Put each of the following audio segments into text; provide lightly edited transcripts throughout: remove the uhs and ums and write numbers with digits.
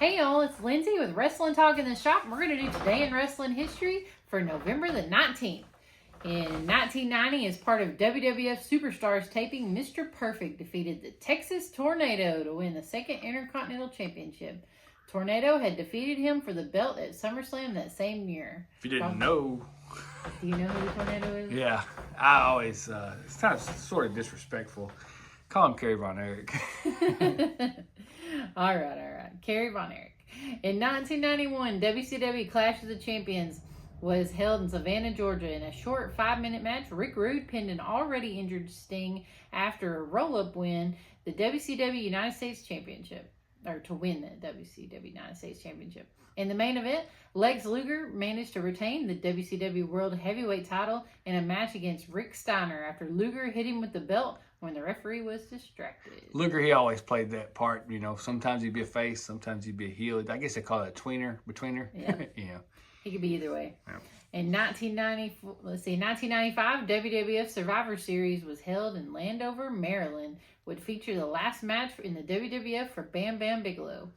Hey y'all, it's Lindsay with Wrestling Talk in the Shop. We're going to do Today in Wrestling History for November the 19th. In 1990, as part of WWF Superstars taping, Mr. Perfect defeated the Texas Tornado to win the second Intercontinental Championship. Tornado had defeated him for the belt at SummerSlam that same year. If you didn't know. Do you know who the Tornado is? Yeah, I always, it's kind of sort of disrespectful. Call him Kerry Von Erich. All right. Kerry Von Erich. In 1991, WCW Clash of the Champions was held in Savannah, Georgia. In a short 5-minute match, Rick Rude pinned an already injured Sting after a roll-up win the WCW United States Championship, or to win the WCW United States Championship. In the main event, Lex Luger managed to retain the WCW World Heavyweight title in a match against Rick Steiner after Luger hit him with the belt when the referee was distracted. Luger, he always played that part, sometimes he'd be a face, sometimes he'd be a heel. I guess they call it a betweener. Yeah. Yeah. He could be either way. Yeah. In 1995, WWF Survivor Series was held in Landover, Maryland, would feature the last match in the WWF for Bam Bam Bigelow.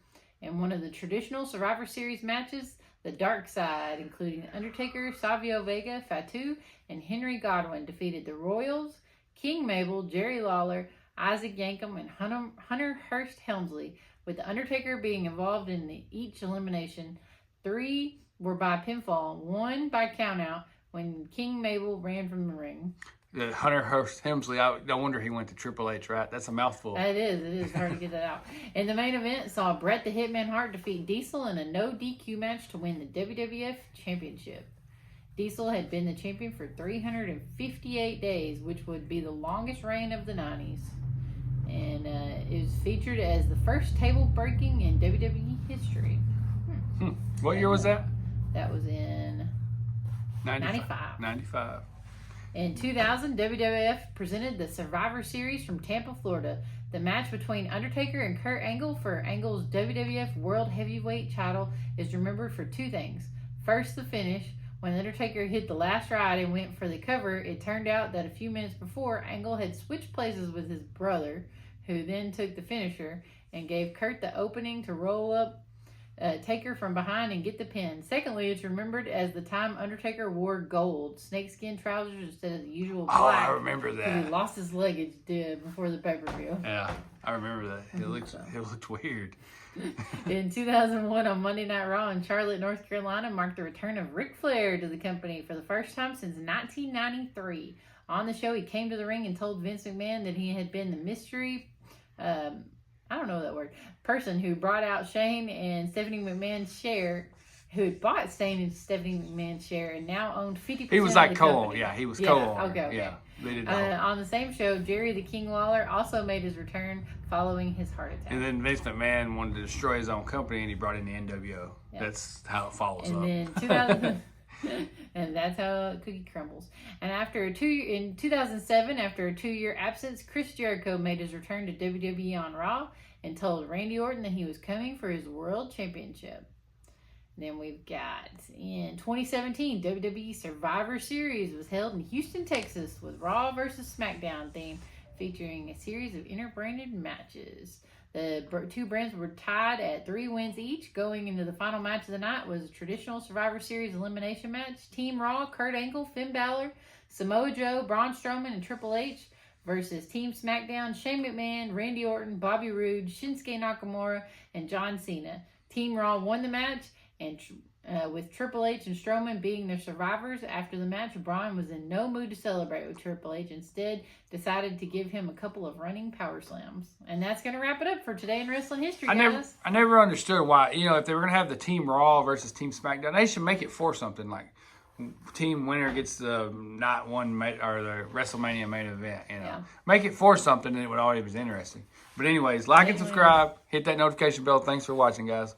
In one of the traditional Survivor Series matches, the Dark Side, including Undertaker, Savio Vega, Fatu, and Henry Godwin, defeated the Royals, King Mabel, Jerry Lawler, Isaac Yankem, and Hunter Hearst Helmsley, with the Undertaker being involved in each elimination. 3 were by pinfall, 1 by countout when King Mabel ran from the ring. The Hunter Hearst Helmsley, I no wonder he went to Triple H, right? That's a mouthful. It is hard to get that out. In the main event, saw Bret the Hitman Hart defeat Diesel in a no DQ match to win the WWF Championship. Diesel had been the champion for 358 days, which would be the longest reign of the 90s. And it was featured as the first table breaking in WWE history. What year was that? That was in 95. 95. In 2000, WWF presented the Survivor Series from Tampa, Florida. The match between Undertaker and Kurt Angle for Angle's WWF World Heavyweight title is remembered for 2 things. First, the finish. When Undertaker hit the last ride and went for the cover, it turned out that a few minutes before, Angle had switched places with his brother, who then took the finisher and gave Kurt the opening to roll up Taker from behind and get the pin. Secondly, it's remembered as the time Undertaker wore gold snakeskin trousers instead of the usual black. Oh, I remember that. He lost his luggage before the pay-per-view. Yeah, I remember that. It looked weird. In 2001, on Monday Night Raw in Charlotte, North Carolina, marked the return of Ric Flair to the company for the first time since 1993. On the show, he came to the ring and told Vince McMahon that he had been the mystery, I don't know that word, person who brought out Shane and Stephanie McMahon's share, who had bought Shane and Stephanie McMahon's share and now owned 50% He was of like the co-owner. company. Yeah, he was Yeah, co-owner. okay. Yeah, they did On the same show, Jerry the King Lawler also made his return following his heart attack. And then Vince McMahon wanted to destroy his own company, and he brought in the NWO. Yeah. That's how it follows and up. then 2000, and that's how a cookie crumbles. And in 2007, after a 2-year absence, Chris Jericho made his return to WWE on Raw and told Randy Orton that he was coming for his World Championship. Then we've got, in 2017, WWE Survivor Series was held in Houston, Texas, with Raw versus SmackDown theme, featuring a series of inter-branded matches. The 2 brands were tied at 3 wins each. Going into the final match of the night was a traditional Survivor Series elimination match. Team Raw, Kurt Angle, Finn Balor, Samoa Joe, Braun Strowman, and Triple H versus Team SmackDown, Shane McMahon, Randy Orton, Bobby Roode, Shinsuke Nakamura, and John Cena. Team Raw won the match, and with Triple H and Strowman being their survivors. After the match, Braun was in no mood to celebrate with Triple H. Instead, decided to give him a couple of running power slams. And that's going to wrap it up for Today in Wrestling History, guys. I never understood why, if they were going to have the Team Raw versus Team SmackDown, they should make it for something like team winner gets the night one or the WrestleMania main event. Yeah. Make it for something, and it would always be interesting. But anyways, like and subscribe, hit that notification bell. Thanks for watching, guys.